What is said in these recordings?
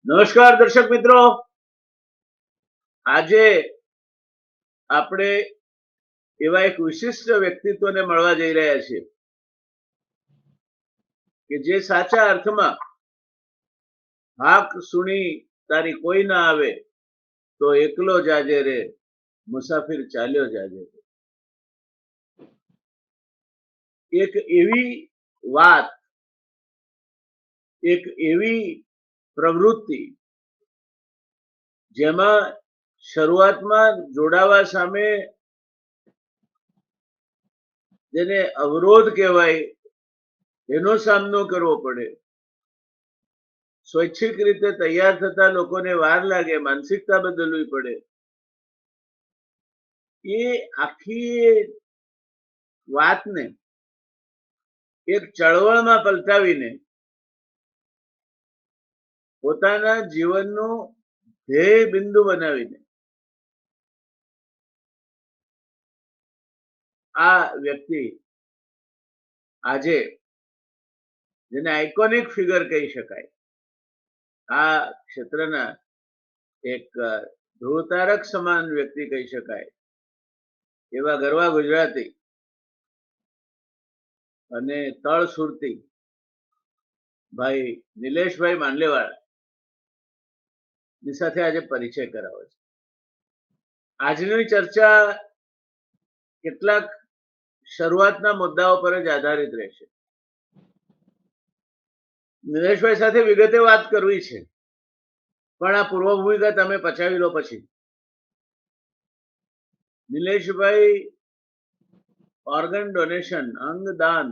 નમસ્કાર દર્શક મિત્રો, આજે આપણે એવા એક વિશિષ્ટ વ્યક્તિત્વને મળવા જઈ રહ્યા છીએ કે જે સાચા અર્થમાં હાક સુણી તારી કોઈ ના આવે તો એકલો જાજે રે, મુસાફિર ચાલ્યો જાજે રે. એક એવી વાત, એક એવી પ્રવૃત્તિ જેમાં શરૂઆતમાં જોડાવા સામે જેને અવરોધ કહેવાય એનો સામનો કરવો પડે, સ્વૈચ્છિક રીતે તૈયાર થતા લોકોને વાર લાગે, માનસિકતા બદલવી પડે, એ આખી વાતને એક ચળવળમાં પલટાવીને પોતાના જીવનનું ધ્યેય બિંદુ બનાવીને આ વ્યક્તિ આજે જેને આઇકોનિક ફિગર કહી શકાય, આ ક્ષેત્રના એક ધ્રુવતારક સમાન વ્યક્તિ કહી શકાય એવા ગરવા ગુજરાતી અને તળ સુરતી ભાઈ નિલેશભાઈ માંડલેવાળા ની સાથે આજે પરિચય કરાવો છે. આજની ચર્ચા કેટલાક શરૂઆતના મુદ્દાઓ પર જ આધારિત રહેશે. નિલેશભાઈ સાથે વિગતે વાત કરવી છે, પણ આ પૂર્વ ભૂમિકા તમે પચાવી લો. પછી નિલેશભાઈ ઓર્ગન ડોનેશન, અંગદાન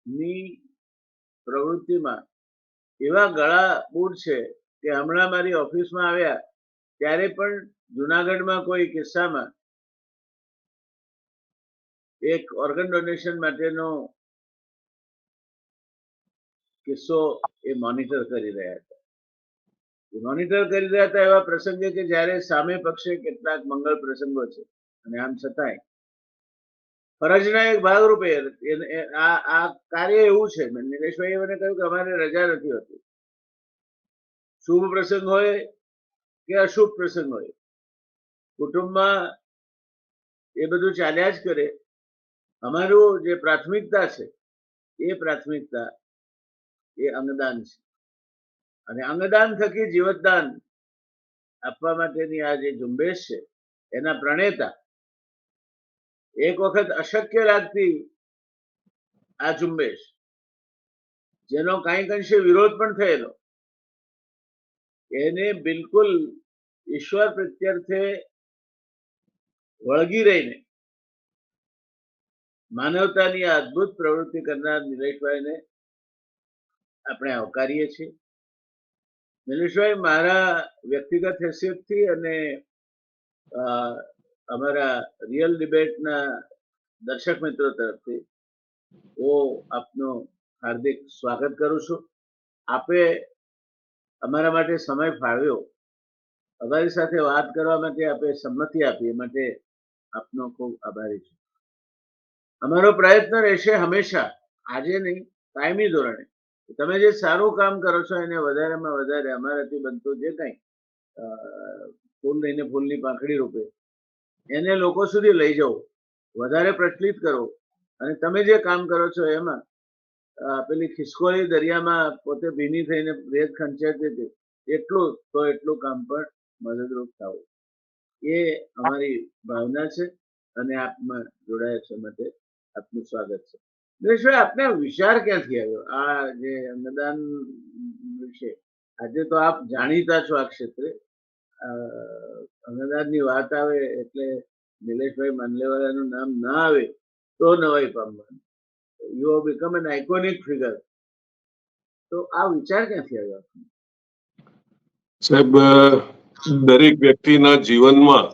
ની પ્રવૃત્તિમાં એવા ગળા બૂટ છે કે હમણાં મારી ઓફિસમાં આવ્યા ત્યારે પણ જુનાગઢમાં કોઈ કિસ્સામાં એક ઓર્ગન ડોનેશન માટેનો કિસ્સો એ મોનિટર કરી રહ્યા હતા. એવા પ્રસંગે કે જ્યારે સામે પક્ષે કેટલાક મંગળ પ્રસંગો છે અને આમ છતાંય ફરજના એક ભાગરૂપે આ કાર્ય એવું છે. નિલેશભાઈએ મને કહ્યું કે અમારે રજા નથી હોતી, શુભ પ્રસંગ હોય કે અશુભ પ્રસંગ હોય, કુટુંબમાં એ બધું ચાલ્યા જ કરે. અમારું જે પ્રાથમિકતા છે એ પ્રાથમિકતા એ અંગદાન છે, અને અંગદાન થકી જીવતદાન આપવા માટેની આ જે ઝુંબેશ છે એના પ્રણેતા, એક વખત અશક્ય લાગતી આ ઝુંબેશ જેનો કાંઈક અંશે વિરોધ પણ થયેલો, એને બિલકુલ ઈશ્વર પ્રત્યર્થે વળગી રહીને માનવતાની આ અદ્ભુત પ્રવૃત્તિ કરનાર નિલેશભાઈને આપણે આવકારીએ છીએ. નિલેશભાઈ મારા વ્યક્તિગત હેસિયતથી અને અમારા રિયલ ડિબેટના દર્શક મિત્રો તરફથી હું આપનું હાર્દિક સ્વાગત કરું છું. આપે અમારા માટે સમય ફાળવ્યો, અમારી સાથે વાત કરવા માટે આપે સંમતિ આપી, એ માટે આપનો ખૂબ આભારી છું. અમારો પ્રયત્ન રહેશે હંમેશા, આજે નહીં કાયમી ધોરણે, તમે જે સારું કામ કરો છો એને વધારેમાં વધારે અમારાથી બનતું જે કંઈ ફૂલ લઈને ફૂલની પાંખડી રૂપે એને લોકો સુધી લઈ જવું, વધારે પ્રચલિત કરો. અને તમે જે કામ કરો છો એમાં પેલી ખિસકોલી દરિયામાં પોતે ભીની થઈને રેત ખંચાતી હતી એટલું કામ પણ મદદરૂપ થવું, એ અમારી ભાવના છે અને આપમાં જોડાયા છે માટે આપનું સ્વાગત છે. નિલેશભાઈ, આપને વિચાર ક્યાંથી આવ્યો આ જે અંગદાન વિશે? આજે તો આપ જાણીતા છો આ ક્ષેત્રે, અંગદાનની વાત આવે એટલે નિલેશભાઈ માંડલેવાલાનું નામ ના આવે તો નવાઈ પામવાનું. You have become an iconic figure. તો આ વિચાર ક્યાંથી આવ્યો? સાહેબ, દરેક વ્યક્તિના જીવનમાં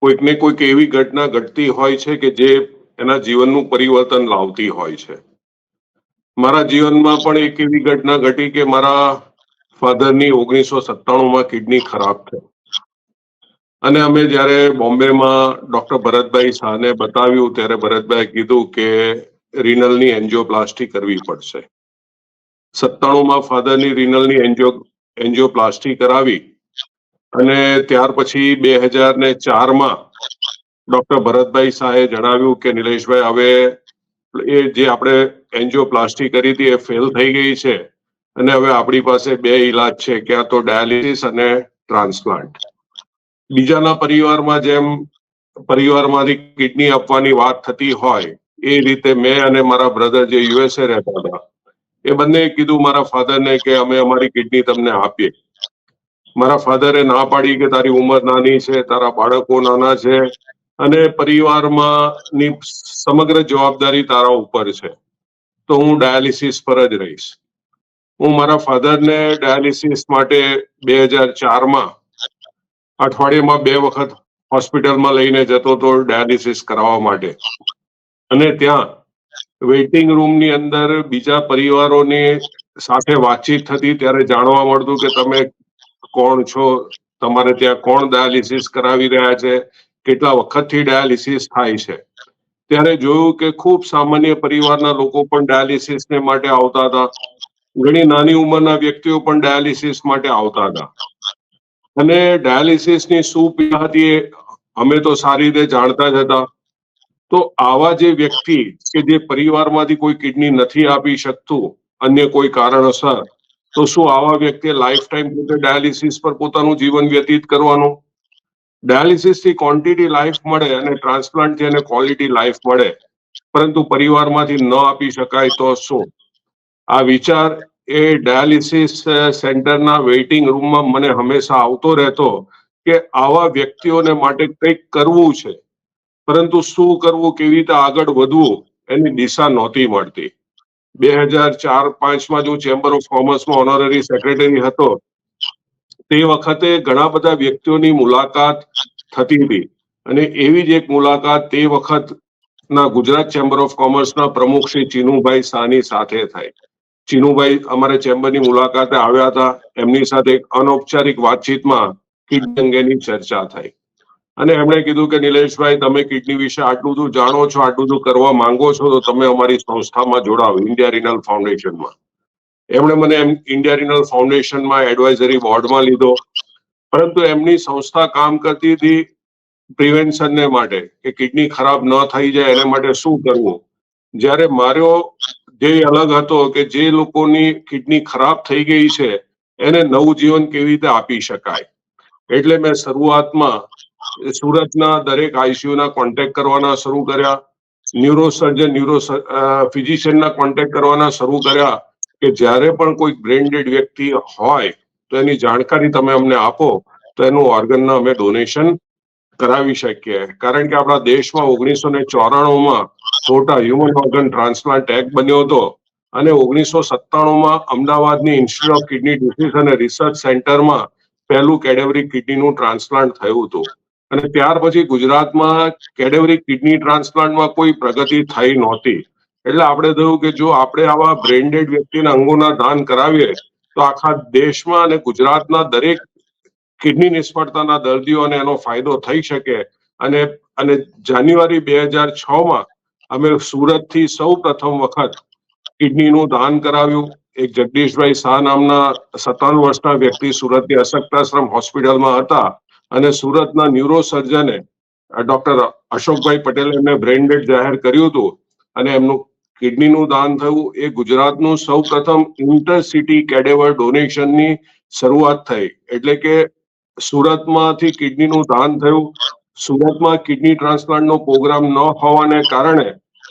કોઈક ને કોઈક એવી ઘટના ઘટતી હોય છે કે જે એના જીવનનું પરિવર્તન લાવતી હોય છે. મારા જીવનમાં પણ એક એવી ઘટના ઘટી કે મારા ફાધરની 1997માં કિડની ખરાબ થઈ, અને અમે જ્યારે બોમ્બેમાં ડોક્ટર ભરતભાઈ શાહને બતાવ્યું ત્યારે ભરતભાઈએ કીધું કે રિનલની એન્જિયોપ્લાસ્ટી કરવી પડશે. 97માં ફાધરની રિનલની એન્જિયોપ્લાસ્ટી કરાવી અને ત્યાર પછી 2004માં ડોક્ટર ભરતભાઈ શાહે જણાવ્યું કે નિલેશભાઈ હવે એ જે આપણે એન્જિયોપ્લાસ્ટી કરી હતી એ ફેલ થઈ ગઈ છે અને હવે આપણી પાસે બે ઈલાજ છે, ક્યાં તો ડાયાલિસિસ અને ટ્રાન્સપ્લાન્ટ. બીજાના પરિવારમાં જેમ પરિવારમાંથી કિડની આપવાની વાત થતી હોય એ રીતે મેં અને મારા બ્રધર જે યુએસએ રહેતા હતા એ બંને કીધું મારા ફાધરને કે અમે અમારી કિડની તમને આપીએ. મારા ફાધરે ના પાડી કે તારી ઉંમર નાની છે, તારા બાળકો નાના છે અને પરિવારમાં સમગ્ર જવાબદારી તારા ઉપર છે, તો હું ડાયાલિસિસ પર જ રહીશ. હું મારા ફાધરને ડાયાલિસિસ માટે 2004માં અઠવાડિયામાં 2 વખત હોસ્પિટલમાં લઈને જતો હતો ડાયાલિસિસ કરાવવા માટે. અને ત્યાં વેઇટિંગ રૂમની અંદર બીજા પરિવારોની સાથે વાતચીત થતી ત્યારે જાણવા મળતું કે તમે કોણ છો, તમારે ત્યાં કોણ ડાયાલિસિસ કરાવી રહ્યા છે, કેટલા વખતથી ડાયાલિસિસ થાય છે. ત્યારે જોયું કે ખૂબ સામાન્ય પરિવારના લોકો પણ ડાયાલિસિસને માટે આવતા હતા. ઘણી નાની ઉંમરના વ્યક્તિઓ પણ ડાયાલિસિસ માટે આવતા હતા. અને ડાયાલિસિસની શું પીડા હતી એ અમે તો સારી રીતે જાણતા જ હતા. તો આવા જે વ્યક્તિ કે જે પરિવારમાંથી કોઈ કિડની નથી આપી શકતું અન્ય કોઈ કારણોસર, તો શું આવા વ્યક્તિએ લાઈફ ટાઈમ પોતે ડાયાલિસિસ પર પોતાનું જીવન વ્યતીત કરવાનું? ડાયાલિસિસથી ક્વોન્ટિટી લાઈફ મળે અને ટ્રાન્સપ્લાન્ટથી એને ક્વોલિટી લાઈફ મળે, પરંતુ પરિવારમાંથી ન આપી શકાય તો શું? આ વિચાર એ ડાયાલિસિસ સેન્ટરના વેઇટિંગ રૂમમાં મને હંમેશા આવતો રહેતો કે આવા વ્યક્તિઓને માટે કંઈક કરવું છે, પરંતુ શું કરવું, કેવી રીતે આગળ વધવું એની દિશા નહોતી મળતી. 2004-05માં જો ચેમ્બર ઓફ કોમર્સમાં ઓનરરી સેક્રેટરી હતો તે વખતે ઘણા બધા વ્યક્તિઓની મુલાકાત થતી હતી અને એવી જ એક મુલાકાત તે વખતના ગુજરાત ચેમ્બર ઓફ કોમર્સના પ્રમુખ શ્રી ચીનુભાઈ શાહની સાથે થઈ. ચીનુભાઈ અમારે ચેમ્બરની મુલાકાતે આવ્યા હતા. એમની સાથે એક અનૌપચારિક વાતચીતમાં કિડની અંગેની ચર્ચા થઈ અને એમણે કીધું કે નિલેશભાઈ, તમે કિડની વિશે આટલું બધું જાણો છો, આટલું બધું કરવા માંગો છો, તો તમે અમારી સંસ્થામાં જોડાઓ, ઇન્ડિયા રિનલ ફાઉન્ડેશનમાં. એમણે મને ઇન્ડિયા રિનલ ફાઉન્ડેશનમાં એડવાઇઝરી બોર્ડમાં લીધો. પરંતુ એમની સંસ્થા કામ કરતી હતી પ્રિવેન્શનને માટે, કે કિડની ખરાબ ન થઈ જાય એને માટે શું કરવું. જ્યારે મારો ધ્યેય અલગ હતો કે જે લોકોની કિડની ખરાબ થઈ ગઈ છે એને નવું જીવન કેવી રીતે આપી શકાય. એટલે મેં શરૂઆતમાં સુરતના દરેક આઈસીયુના કોન્ટેક્ટ કરવાના શરૂ કર્યા, ન્યુરોસર્જન ફિઝિશિયનના કોન્ટેક્ટ કરવાના શરૂ કર્યા કે જ્યારે પણ કોઈ બ્રેન ડેડ વ્યક્તિ હોય તો એની જાણકારી તમે અમને આપો તો એનું ઓર્ગનના અમે ડોનેશન કરાવી શકીએ. કારણ કે આપણા દેશમાં 1994માં છોટા હ્યુમન ઓર્ગન ટ્રાન્સપ્લાન્ટ એક્ટ બન્યો હતો અને 1997માં અમદાવાદની ઇન્સ્ટિટ્યૂટ ઓફ કિડની ડિસીઝ અને રિસર્ચ સેન્ટરમાં પહેલું કેડેવરિક કિડનીનું ટ્રાન્સપ્લાન્ટ થયું હતું. અને ત્યાર પછી ગુજરાતમાં કેડેવરિક કિડની ટ્રાન્સપ્લાન્ટમાં કોઈ પ્રગતિ થઈ નહોતી. એટલે આપણે થયું કે જો આપણે આવા બ્રેન્ડેડ વ્યક્તિના અંગોના દાન કરાવીએ તો આખા દેશમાં અને ગુજરાતના દરેક કિડની નિષ્ફળતાના દર્દીઓને એનો ફાયદો થઈ શકે. અને જાન્યુઆરી 2006માં અમે સુરતથી સૌ પ્રથમ વખત કિડનીનું દાન કરાવ્યું. એક જગદીશભાઈ શાહ નામના 57 વર્ષના વ્યક્તિ સુરતની અશક્તાશ્રમ હોસ્પિટલમાં હતા અને સુરતના ન્યુરોસર્જને ડોક્ટર અશોકભાઈ પટેલે એમને બ્રેન ડેડ જાહેર કર્યું હતું અને એમનું કિડનીનું દાન થયું. એ ગુજરાતનું સૌ પ્રથમ ઇન્ટરસિટી કેડેવર ડોનેશનની શરૂઆત થઈ. એટલે કે સુરતમાંથી કિડનીનું દાન થયું. સુરતમાં કિડની ટ્રાન્સપ્લાન્ટનો પ્રોગ્રામ ન હોવાને કારણે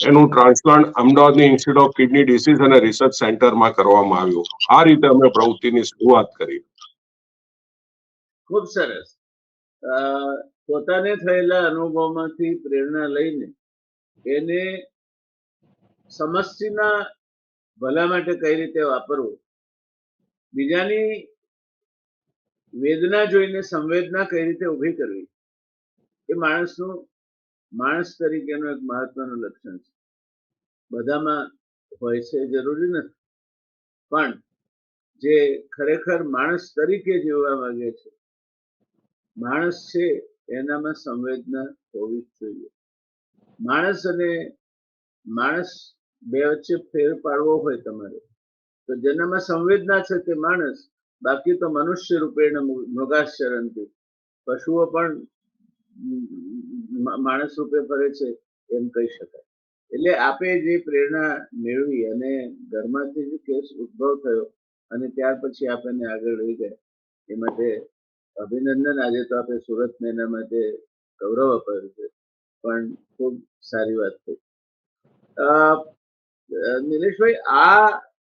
એનું ટ્રાન્સપ્લાન્ટ અમદાવાદની ઇન્સ્ટિટ્યૂટ ઓફ કિડની ડિસીઝ અને રિસર્ચ સેન્ટરમાં કરવામાં આવ્યું. આ રીતે અમે પ્રવૃત્તિની શરૂઆત કરી. ખૂબ સરસ. પોતાને થયેલા અનુભવમાંથી પ્રેરણા લઈને એને સમષ્ટિના ભલા માટે કઈ રીતે વાપરવું, બીજાની વેદના જોઈને સંવેદના કઈ રીતે ઊભી કરવી, એ માણસ તરીકેનું એક મહત્વનું લક્ષણ છે. બધામાં હોય છે જરૂરી નથી, પણ જે ખરેખર માણસ તરીકે જીવવા માંગે છે, માણસ છે એનામાં સંવેદના હોવી જ જોઈએ. માણસ અને માણસ બે વચ્ચે ફેર પાડવો હોય તમારે તો જેનામાં સંવેદના છે તે માણસ, બાકી તો મનુષ્ય રૂપેણ મૃગાશ્ચરંતી, પશુઓ પણ માણસ રૂપે ફરે છે એમ કહી શકાય. એટલે આપે જે પ્રેરણા મેળવી અને ઘરમાંથી જે કેસ ઉદ્ભવ થયો અને ત્યાર પછી આપણને આગળ લઈ ગયા એ માટે અભિનંદન. આજે તો આપણે સુરતને એના માટે ગૌરવ અપાયું છે, પણ ખૂબ સારી વાત થઈ. નિલેશભાઈ, આ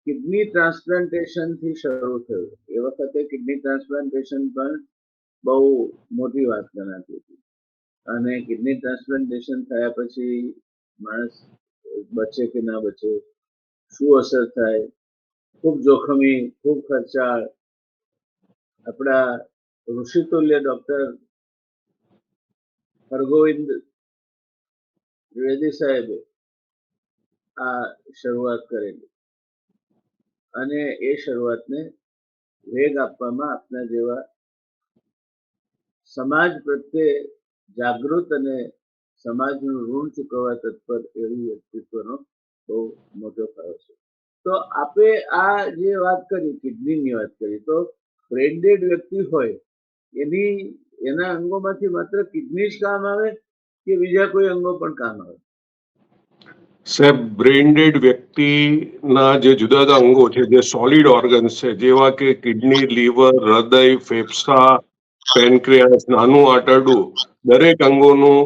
કિડની ટ્રાન્સપ્લાન્ટેશન થી શરૂ થયું. એ વખતે કિડની ટ્રાન્સપ્લાન્ટેશન પણ બહુ મોટી વાત ગણાતી હતી અને કિડની ટ્રાન્સપ્લાન્ટેશન થયા પછી માણસ બચે કે ના બચે, શું અસર થાય, ખૂબ જોખમી, ખૂબ ખર્ચાળ. આપણા ઋષિતુલ્ય ડોક્ટર હરગોવિંદ દ્વિવેદી સાહેબે આ શરૂઆત કરેલી અને એ શરૂઆતને વેગ આપવામાં આપના જેવા સમાજ પ્રત્યે જાગૃત અને સમાજનું ઋણ ચૂકવવા તત્પર એવી વ્યક્તિત્વનો બહુ મોટો ફાળો છે. તો આપે આ જે વાત કરી, કિડનીની વાત કરી, તો બ્રેન ડેડ વ્યક્તિ હોય એના અંગોમાંથી માત્ર કિડની જ કામ આવે કે બીજા કોઈ અંગો પણ કામ આવે? સાહેબ, બ્રેઇન ડેડ વ્યક્તિના જે જુદા જુદા અંગો છે, જે સોલિડ ઓર્ગન્સ છે, જેવા કે કિડની, લીવર, હૃદય, ફેફસા, પેનક્રિયાસ, નાનું આંતરડું, દરેક અંગોનું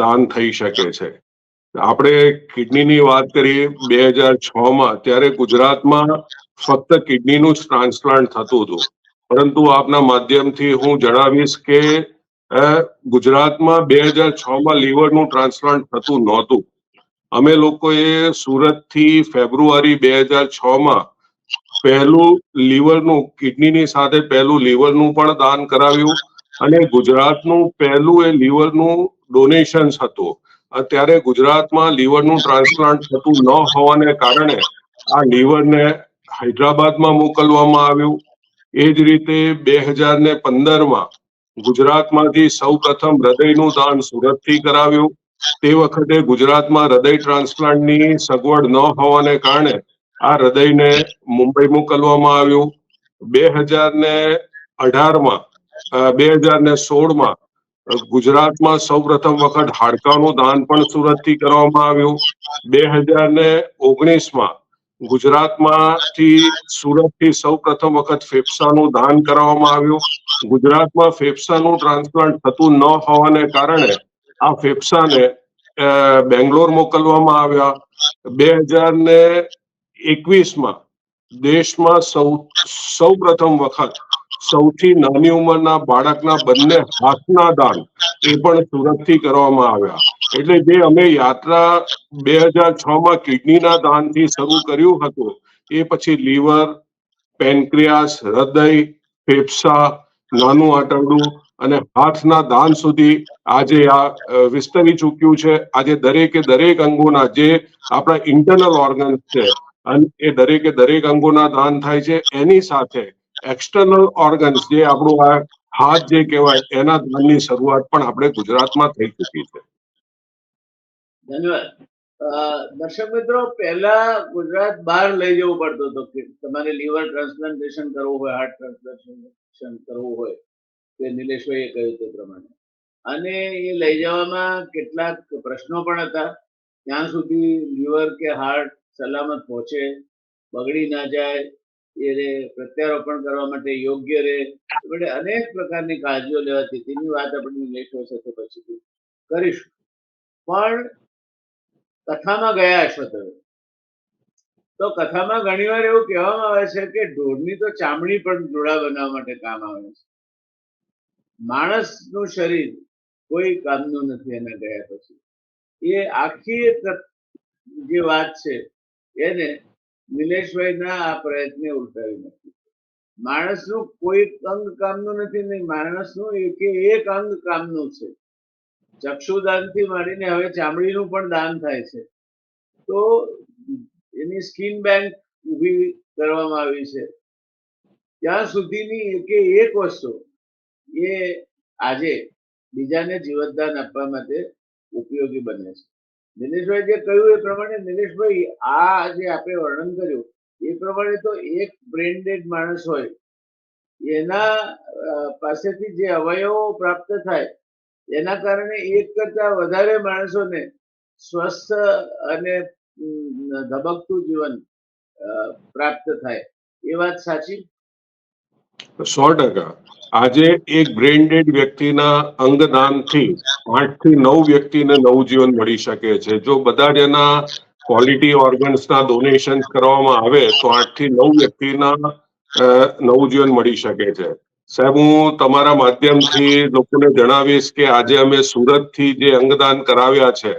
દાન થઈ શકે છે. આપણે કિડનીની વાત કરીએ 2006માં, ત્યારે ગુજરાતમાં ફક્ત કિડનીનું જ ટ્રાન્સપ્લાન્ટ થતું હતું. પરંતુ આપના માધ્યમથી હું જણાવીશ કે ગુજરાતમાં 2006માં લીવરનું ટ્રાન્સપ્લાન્ટ થતું નહોતું. અમે લોકોએ સુરતથી ફેબ્રુઆરી 2006માં પહેલું લીવરનું, કિડનીની સાથે પહેલું લીવરનું પણ દાન કરાવ્યું અને ગુજરાતનું પહેલું એ લીવરનું ડોનેશન હતું. અત્યારે ગુજરાતમાં લીવરનું ટ્રાન્સપ્લાન્ટ થતું ન હોવાને કારણે આ લીવરને હૈદરાબાદમાં મોકલવામાં આવ્યું. એ જ રીતે 2015માં ગુજરાતમાંથી સૌ પ્રથમ હૃદયનું દાન સુરતથી કરાવ્યું. તે વખતે ગુજરાતમાં હૃદય ટ્રાન્સપ્લાન્ટની સગવડ ન હોવાને કારણે આ હૃદયને મુંબઈ મોકલવામાં આવ્યું. 2018માં 2016માં ગુજરાતમાં સૌ પ્રથમ વખત હાડકાનું દાન પણ સુરતથી કરવામાં આવ્યું. 2019માં ગુજરાતમાંથી સુરતથી સૌ પ્રથમ વખત ફેફસાનું દાન કરવામાં આવ્યું. ગુજરાતમાં ફેફસાનું ટ્રાન્સપ્લાન્ટ થતું ન હોવાને કારણે આ ફેફસાને બેંગ્લોર મોકલવામાં આવ્યા. 2021માં દેશમાં સૌ પ્રથમ વખત સૌથી નાની ઉંમરના બાળકના બંને હાથના દાન એ પણ સુરતથી કરવામાં આવ્યા. એટલે જે અમે યાત્રા 2006માં કિડનીના દાનથી શરૂ કર્યું હતું, એ પછી લીવર, પેનક્રિયાસ, હૃદય, ફેફસા, નાનું આંતરડું અને હાથના દાન સુધી આજે આ વિસ્તરી ચૂક્યું છે. આજે દરેકે દરેક અંગોના, જે આપણા ઇન્ટરનલ ઓર્ગન્સ છે, અને એ દરેકે દરેક અંગોના દાન થાય છે. એની સાથે એક્સટર્નલ ઓર્ગન્સ, જે આપણું આ હાથ જે કહેવાય, એના દાનની શરૂઆત પણ આપણે ગુજરાતમાં થઈ ચૂકી છે. ધન્યવાદ. દર્શક મિત્રો, પહેલા ગુજરાત બહાર લઈ જવું પડતું હતું કે તમારે લીવર ટ્રાન્સપ્લાન્ટેશન કરવું હોય, હાર્ટ ટ્રાન્સપ્લાન્ટેશન કરવું હોય, તે નિલેશભાઈએ કહ્યું તે પ્રમાણે, અને એ લઈ જવામાં કેટલાક પ્રશ્નો પણ હતા. ત્યાં સુધી લીવર કે હાર્ટ સલામત પહોંચે, બગડી ના જાય, એ પ્રત્યારોપણ કરવા માટે યોગ્ય રહે, એટલે અનેક પ્રકારની કાળજીઓ લેવાતી. તેની વાત આપણે નિલેશભાઈ સાથે પછીથી કરીશું. પણ કથામાં ગયા હશો તમે, તો કથામાં ઘણીવાર એવું કહેવામાં આવે છે કે ઢોરની તો ચામડી પણ જોડા બનાવવા માટે કામ આવે છે. માણસનું શરીર કોઈ કામનું નથી એના ગયા પછી. એ આખી જે વાત છે એને નિલેશભાઈના આ પ્રયત્ને ઉલટાવી નાખી. માણસનું કોઈ અંગ કામનું નથી, નહીં માણસનું એક અંગ કામનું છે. ચક્ષુદાનથી માંડીને હવે ચામડીનું પણ દાન થાય છે. તો એની સ્કિન બેંક ઊભી કરવામાં આવી છે. ત્યાં સુધીની એક વસ્તુ એ આજે બીજાને જીવતદાન આપવા માટે ઉપયોગી બને છે. નિલેશભાઈ જે કહ્યું એ પ્રમાણે, નિલેશભાઈ આ જે આપણે વર્ણન કર્યું એ પ્રમાણે તો એક બ્રેન ડેડ માણસ હોય એના પાસેથી જે અવયવો પ્રાપ્ત થાય એના કારણે એક કરતા વધારે માણસોને સ્વસ્થ અને ધબકતું જીવન પ્રાપ્ત થાય. એ વાત સાચી? 100%. આજે એક બ્રેન ડેડ વ્યક્તિના અંગદાનથી 8 થી 9 વ્યક્તિને નવજીવન મળી શકે છે. જો બધા જ એના ક્વોલિટી ઓર્ગન્સના ડોનેશન કરવામાં આવે તો 8 થી 9 વ્યક્તિના નવજીવન મળી શકે છે. સાહેબ, હું તમારા માધ્યમથી લોકોને જણાવીશ કે આજે અમે સુરતથી જે અંગદાન કરાવ્યા છે,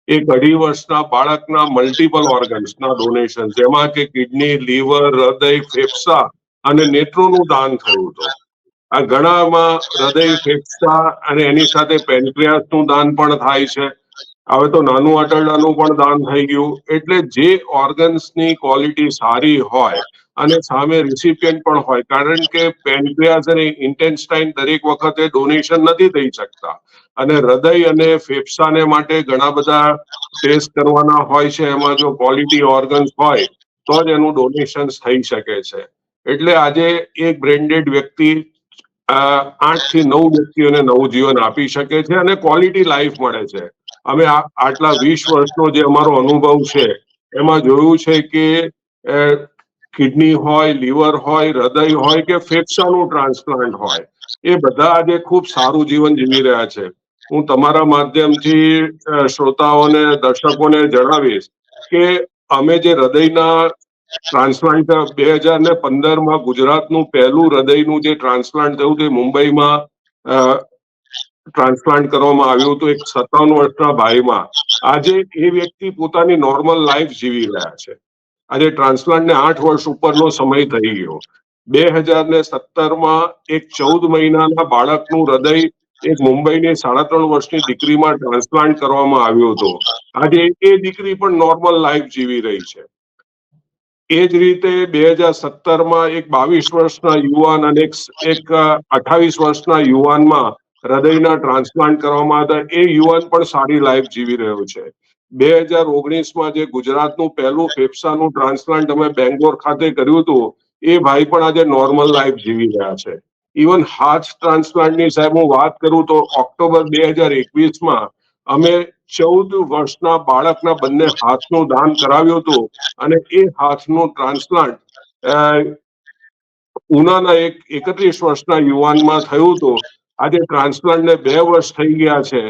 એક 2.5 વર્ષના બાળકના મલ્ટિપલ ઓર્ગન્સના ડોનેશન, જેમાં કે કિડની, લીવર, હૃદય, ફેફસા અને નેત્રોનું દાન થયું હતું. આ ઘણામાં હૃદય, ફેફસા અને એની સાથે પેન્ક્રિયાસનું દાન પણ થાય છે. હવે તો નાનું આંતરડાનું પણ દાન થઈ ગયું. એટલે જે ઓર્ગન્સની ક્વોલિટી સારી હોય અને સામે રિસિપિયન્ટ પણ હોય, કારણ કે પેન્ક્રિયાસ અને ઇન્ટેસ્ટાઇન દરેક વખતે ડોનેશન નથી થઈ શકતા, અને હૃદય અને ફેફસાને માટે ઘણા બધા ટેસ્ટ કરવાના હોય છે. એમાં જો ક્વોલિટી ઓર્ગન્સ હોય તો જ એનું ડોનેશન થઈ શકે છે. એટલે આજે એક બ્રેન્ડેડ વ્યક્તિ 8 થી 9 વ્યક્તિઓને નવું જીવન આપી શકે છે અને ક્વોલિટી લાઈફ મળે છે. અમે આટલા 20 વર્ષનો જે અમારો અનુભવ છે એમાં જોયું છે કે કિડની હોય, લીવર હોય, હૃદય હોય કે ફેફસાનું ટ્રાન્સપ્લાન્ટ હોય, એ બધા આજે ખૂબ સારું જીવન જીવી રહ્યા છે. હું તમારા માધ્યમથી શ્રોતાઓને, દર્શકોને જણાવીશ કે અમે જે હૃદયના ટ્રાન્સપ્લાન્ટ 2015માં ગુજરાતનું પહેલું હૃદયનું જે ટ્રાન્સપ્લાન્ટ થયું તે મુંબઈમાં ટ્રાન્સપ્લાન્ટ કરવામાં આવ્યું હતું એક 57 વર્ષના ભાઈમાં. આજે એ વ્યક્તિ પોતાની નોર્મલ લાઈફ જીવી રહ્યા છે. આજે ટ્રાન્સપ્લાન્ટને 8 વર્ષ ઉપરનો સમય થઈ ગયો. 2017માં એક 14 મહિનાના બાળકનું હૃદય એક મુંબઈની 3.5 વર્ષની દીકરીમાં ટ્રાન્સપ્લાન્ટ કરવામાં આવ્યું હતું. આજે એ દીકરી પણ નોર્મલ લાઈફ જીવી રહી છે. એ જ રીતે 2017માં એક 22 વર્ષના યુવાન અને એક 28 વર્ષના યુવાનમાં હૃદયના ટ્રાન્સપ્લાન્ટ કરવામાં આવ્યા. એ યુવાન પણ સારી લાઈફ જીવી રહ્યો છે. 2019માં જે ગુજરાતનું પહેલું ફેફસાનું ટ્રાન્સપ્લાન્ટ અમે બેંગ્લોર ખાતે કર્યું હતું, એ ભાઈ પણ આજે નોર્મલ લાઈફ જીવી રહ્યા છે. ઇવન હાર્ટ ટ્રાન્સપ્લાન્ટની સાહેબ હું વાત કરું તો ઓક્ટોબર 2021માં અમે 14 વર્ષના બાળકના બંને હાથનું દાન કરાવ્યું હતું અને એ હાથનું ટ્રાન્સપ્લાન્ટ ઉનાના એક 31 વર્ષના યુવાનમાં થયું હતું. આજે ટ્રાન્સપ્લાન્ટને 2 વર્ષ થઈ ગયા છે.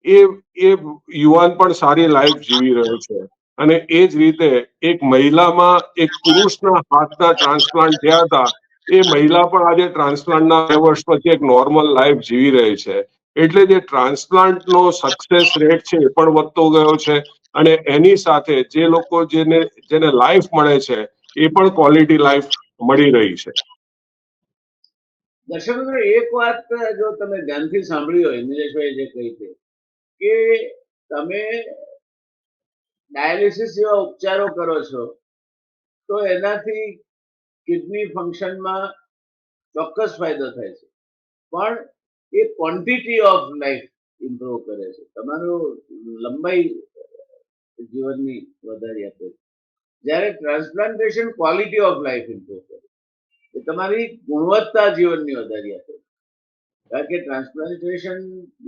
એ યુવાન પણ સારી લાઈફ જીવી રહ્યો છે. અને એ જ રીતે એક મહિલામાં એક પુરુષના હાથના ટ્રાન્સપ્લાન્ટ થયા હતા. એ મહિલા પણ આજે ટ્રાન્સપ્લાન્ટના 2 વર્ષ પછી એક નોર્મલ લાઈફ જીવી રહી છે. એટલે જે ટ્રાન્સપ્લાન્ટનો સક્સેસ રેટ છે એ પણ વધતો ગયો છે. અને એની સાથે જે લોકો જેને લાઈફ મળે છે એ પણ ક્વોલિટી લાઈફ મળી રહી છે. દર્શક મિત્રો, એક વાત જો તમે ધ્યાનથી સાંભળી હોય, નિલેશભાઈ જે કહી છે કે તમે ડાયાલિસિસ જેવા ઉપચારો કરો છો તો એનાથી કિડની ફંક્શનમાં ચોક્કસ ફાયદો થાય છે, પણ એ ક્વોન્ટિટી ઓફ લાઈફ ઇમ્પ્રુવ કરે છે, તમારું લંબાઈ જીવનની વધારી આપે છે. જ્યારે transplantation quality of life improve કરે, એ તમારી ગુણવત્તા જીવનની વધારી આપે. કારણ કે ટ્રાન્સપ્લાન્ટેશન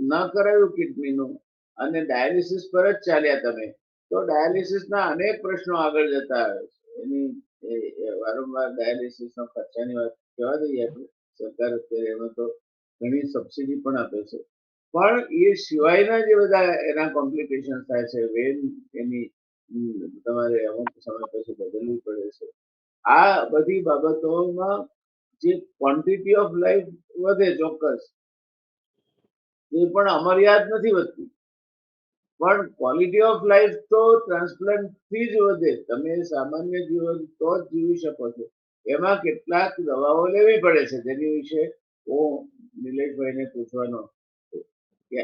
ન કરાયું કિડનીનું અને ડાયાલિસિસ પર જ ચાલ્યા તમે, તો ડાયાલિસિસના અનેક પ્રશ્નો આગળ જતા આવે છે. એની વારંવાર ડાયાલિસિસનો ખર્ચાની વાત કહેવા દઈએ આપણે, સરકાર અત્યારે એમાં તો ઘણી સબસિડી પણ આપે છે, પણ એ સિવાયના જે બધા એના કોમ્પ્લિકેશન થાય છે, વેન એની તમારે અમુક સમય પછી બદલવી પડે છે. આ બધી બાબતોમાં જે ક્વોન્ટિટી ઓફ લાઈફ વધે ચોક્કસ, એ પણ અમર્યાદ નથી વધતી, પણ ક્વોલિટી ઓફ લાઈફ તો ટ્રાન્સપ્લાન્ટ થી જ વધે. તમે સામાન્ય જીવન તો જ જીવી શકો છો. એમાં કેટલાક દવાઓ લેવી પડે છે, જેની વિશે હું નિલેશભાઈને પૂછવાનો કે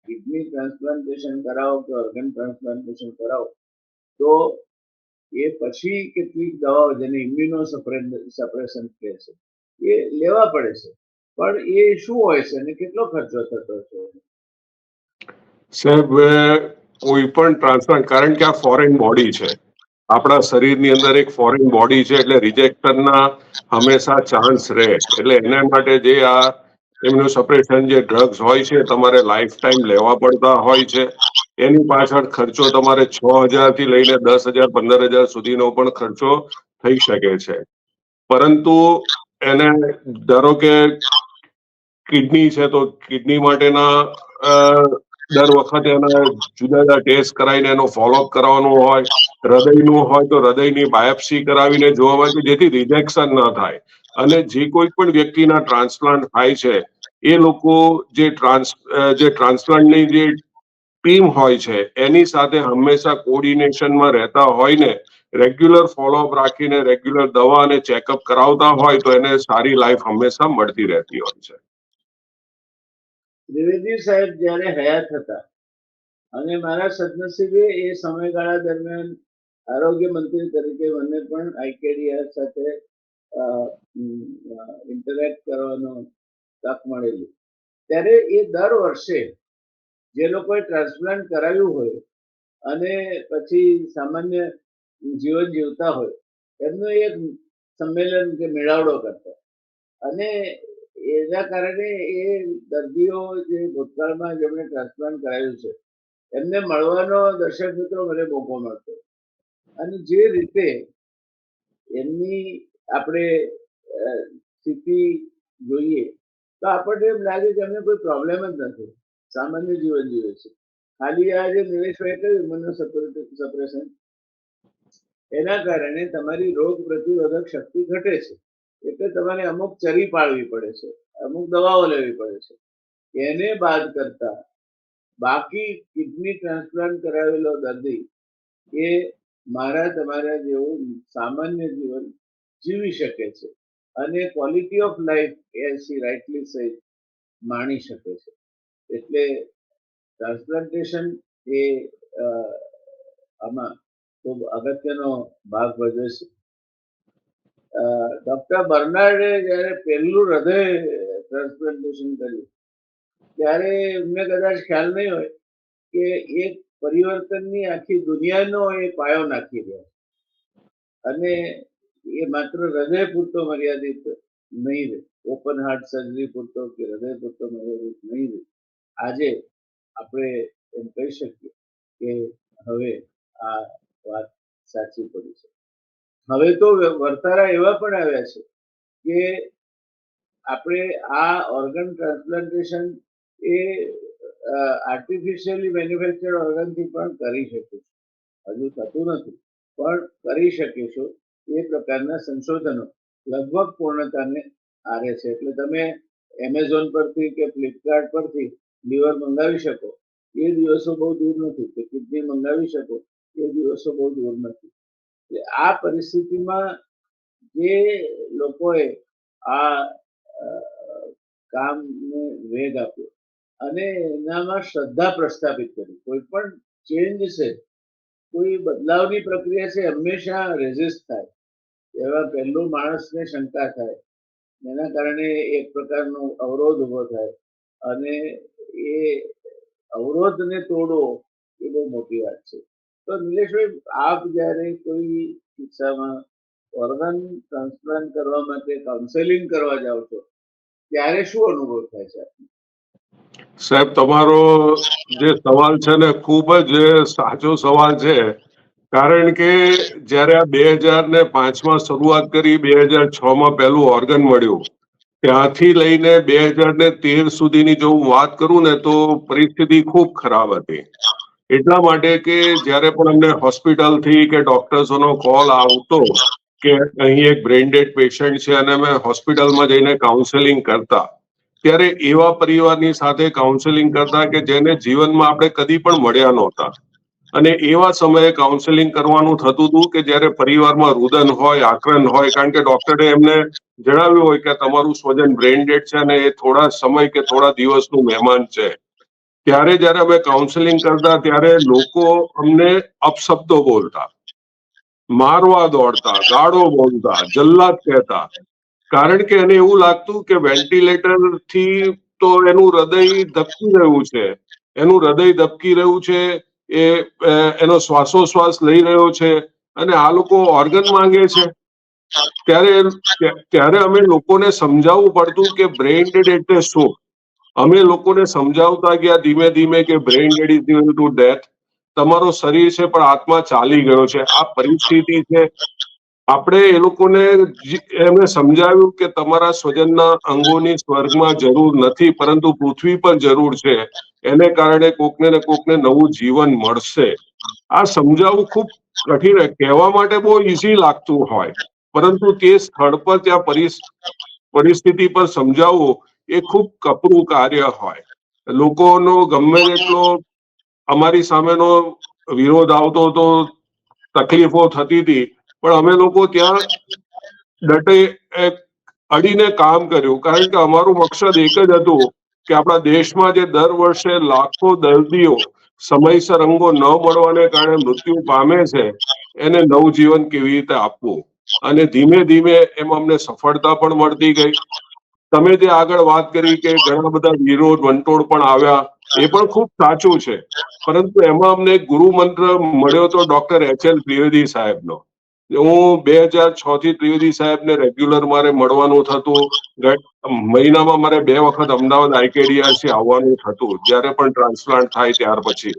કિડની ટ્રાન્સપ્લાન્ટેશન કરાવો કે ઓર્ગન ટ્રાન્સપ્લાન્ટેશન કરાવો તો એ પછી કેટલીક દવાઓ જેને ઇમ્યુનો સપ્રેશન કહે છે એ લેવા પડે છે, પણ એ શું હોય છે અને કેટલો ખર્ચો થતો છે? સાહેબ, કોઈ પણ ટ્રાન્સપ્લાન્ટ, કારણ કે આ ફોરેન બોડી છે, આપણા શરીરની અંદર એક ફોરેન બોડી છે, એટલે રિજેક્શનના હંમેશા ચાન્સ રહે. એટલે એના માટે જે આ ઇમ્યુનોસપ્રેશન જે ડ્રગ્સ હોય છે તમારે લાઈફ ટાઈમ લેવા પડતા હોય છે. એની પાછળ ખર્ચો તમારે 6,000 થી લઈને 10,000 15,000 સુધીનો પણ ખર્ચો થઈ શકે છે. પરંતુ એને ધારો કે કિડની છે તો કિડની માટેના દર વખતે એના જુદા જુદા ટેસ્ટ કરાવીને એનો ફોલોઅપ કરાવવાનો હોય. હૃદયનું હોય તો હૃદયની બાયોપ્સી કરાવીને જોવામાં આવે જેથી રિજેક્શન ન થાય. અને જે કોઈ પણ વ્યક્તિના ટ્રાન્સપ્લાન્ટ થાય છે એ લોકો જે ટ્રાન્સપ્લાન્ટની જે ટીમ હોય છે એની સાથે હંમેશા કોર્ડિનેશનમાં રહેતા હોય ને રેગ્યુલર ફોલોઅપ રાખીને રેગ્યુલર દવા અને ચેકઅપ કરાવતા હોય તો એને સારી લાઈફ હંમેશા મળતી રહેતી હોય છે. દ્વિવેદી સાહેબ જ્યારે હયાત હતા અને મારા સદનસીબે એ સમયગાળા દરમિયાન આરોગ્ય મંત્રી તરીકે મને પણ આઈકેડીઆર સાથે ઇન્ટરેક્ટ કરવાનો તક મળેલી. ત્યારે એ દર વર્ષે જે લોકોએ ટ્રાન્સપ્લાન્ટ કરાવ્યું હોય અને પછી સામાન્ય જીવન જીવતા હોય એમનું એક સંમેલન કે મેળાવડો કરતા. અને એના કારણે એ દર્દીઓ જે ભૂતકાળમાં જેમણે ટ્રાન્સપ્લાન્ટ કરાવ્યું છે એમને મળવાનો દર્શક મિત્રો મને મોકો મળતો. અને જે રીતે એમની આપણે સ્થિતિ જોઈએ તો આપણને એમ લાગે કે એમને કોઈ પ્રોબ્લેમ જ નથી, સામાન્ય જીવન જીવે છે. ખાલી આ જે નિલેશભાઈ કહ્યું ઇમ્યુનોસપ્રેશન એના કારણે તમારી રોગ પ્રતિરોધક શક્તિ ઘટે છે. એટલે તમારે અમુક ચરી પાળવી પડે છે, અમુક દવાઓ લેવી પડે છે. એને બાદ કરતા બાકી કિડની ટ્રાન્સપ્લાન્ટ કરાવેલો દર્દી એ મારા તમારા જેવું સામાન્ય જીવન જીવી શકે છે અને quality of life as he rightly said માણી શકે છે. એટલે ટ્રાન્સપ્લાન્ટેશન એ આમાં ખૂબ અગત્યનો ભાગ ભજવે છે. ડોક્ટર બર્નાર્ડે જ્યારે પહેલું હૃદય ટ્રાન્સપ્લાન્ટેશન કર્યું ત્યારે એમને કદાચ ખ્યાલ નહીં હોય કે એક પરિવર્તનની આખી દુનિયાનો એ પાયો નાખી રહ્યા અને એ માત્ર હૃદય પૂરતો મર્યાદિત નહીં રહે, ઓપન હાર્ટ સર્જરી પૂરતો કે હૃદય પૂરતો મર્યાદિત નહીં રહે. આજે આપણે એમ કહી શકીએ કે હવે આ વાત સાચી પડી છે. હવે તો વર્તારા એવા પણ આવ્યા છે કે આપણે આ ઓર્ગન ટ્રાન્સપ્લાન્ટેશન એ આર્ટિફિશિયલી મેન્યુફેક્ચર્ડ ઓર્ગનથી પણ કરી શકીશું. હજુ થતું નથી પણ કરી શકીશું. એ પ્રકારના સંશોધનો લગભગ પૂર્ણતાને આરે છે. એટલે તમે એમેઝોન પરથી કે ફ્લિપકાર્ટ પરથી લીવર મંગાવી શકો એ દિવસો બહુ દૂર નથી, કે કિડની મંગાવી શકો એ દિવસો બહુ દૂર નથી. આ પરિસ્થિતિમાં જે લોકોએ આ કામને વેગ આપ્યો અને એનામાં શ્રદ્ધા પ્રસ્થાપિત કરી. કોઈ પણ ચેન્જ છે, કોઈ બદલાવની પ્રક્રિયા છે, હંમેશા રેઝિસ્ટ થાય. એવા પહેલું માણસને શંકા થાય, એના કારણે એક પ્રકારનો અવરોધ ઊભો થાય અને એ અવરોધને તોડવો એ બહુ મોટી વાત છે. તો નિલેશભાઈ, આપ જ્યારે કોઈ કિસ્સામાં ઓર્ગન ટ્રાન્સપ્લાન્ટ કરવા માટે કાઉન્સેલિંગ કરવા જાઓ છો ત્યારે શું અનુભવ થાય છે? સાહેબ, તમારો જે સવાલ છે ને ખૂબ જ સાચો સવાલ છે. કારણ કે જ્યારે આ 2005માં શરૂઆત કરી, 2006માં પહેલું ઓર્ગન મળ્યું, ત્યાંથી લઈને 2013 સુધીની જો હું વાત કરું ને તો પરિસ્થિતિ ખૂબ ખરાબ હતી. એટલા માટે કે જ્યારે પણ અમને હોસ્પિટલથી કે ડોક્ટર્સનો કોલ આવતો કે અહીં એક બ્રેઇન ડેડ પેશન્ટ છે અને અમે હોસ્પિટલમાં જઈને કાઉન્સેલિંગ કરતા, ત્યારે એવા પરિવારની સાથે કાઉન્સેલિંગ કરતા કે જેને જીવનમાં આપણે કદી પણ મળ્યા નહોતા. અને એવા સમયે કાઉન્સેલિંગ કરવાનું થતું હતું કે જ્યારે પરિવારમાં રુદન હોય, આક્રંદ હોય, કારણ કે ડોક્ટરે એમને જણાવ્યું હોય કે તમારું સ્વજન બ્રેઇન ડેડ છે અને એ થોડા સમય કે થોડા દિવસનું મહેમાન છે. ત્યારે જ્યારે અમે કાઉન્સેલિંગ કરતા ત્યારે લોકો અમને અપશબ્દો બોલતા, મારવા દોડતા, ગાળો બોલતા, જલ્લાદ કહેતા. કારણ કે એને એવું લાગતું કે વેન્ટિલેટરથી તો એનું હૃદય ધબકી રહ્યું છે, એનું હૃદય ધબકી રહ્યું છે, એ એનો શ્વાસોશ્વાસ લઈ રહ્યો છે, અને આ લોકો ઓર્ગન માંગે છે. ત્યારે અમે લોકોને સમજાવવું પડતું કે બ્રેઇન ડેડ એટલે શું. અમે લોકોને સમજાવતા ગયા ધીમે ધીમે કે brain dead is due to death. તમારો શરીર છે પણ આત્મા ચાલી ગયો છે, આ પરિસ્થિતિ છે. આપણે એ લોકોને એમને સમજાવ્યું કે તમારા સ્વજનના અંગોની સ્વર્ગમાં જરૂર નથી, પરંતુ પૃથ્વી પર જરૂર છે. એને કારણે કોકને ને કોકને નવું જીવન મળશે. આ સમજાવવું ખૂબ કઠિન, કહેવા માટે બહુ ઈઝી લાગતું હોય, પરંતુ તે સ્થળ પર ત્યાં પરિસ્થિતિ પર સમજાવવું એ ખૂબ કપરું કાર્ય હોય. લોકોનો ગમે તેટલો અમારી સામેનો વિરોધ આવતો હતો, તકલીફો થતી હતી, પણ અમે લોકો ત્યાં ડટે અડીને કામ કર્યું, કારણ કે અમારું મકસદ એક જ હતું કે આપણા દેશમાં જે દર વર્ષે લાખો દર્દીઓ સમયસર અંગો ન મળવાને કારણે મૃત્યુ પામે છે, એને નવજીવન કેવી રીતે આપવું. અને ધીમે ધીમે એમાં અમને સફળતા પણ મળતી ગઈ. તમે જે આગળ વાત કરી કે ઘણા બધા વિરોધ વંટોળ પણ આવ્યા, એ પણ ખૂબ સાચું છે, પરંતુ એમાં અમને એક ગુરુ મંત્ર મળ્યો હતો ડોક્ટર એચ.એલ. ત્રિવેદી સાહેબનો. હું 2006 થી ત્રિવેદી સાહેબને રેગ્યુલર મારે મળવાનું થતું. મહિનામાં મારે 2 વખત અમદાવાદ આઈકેડીઆરસી આવવાનું થતું, જ્યારે પણ ટ્રાન્સપ્લાન્ટ થાય ત્યાર પછી.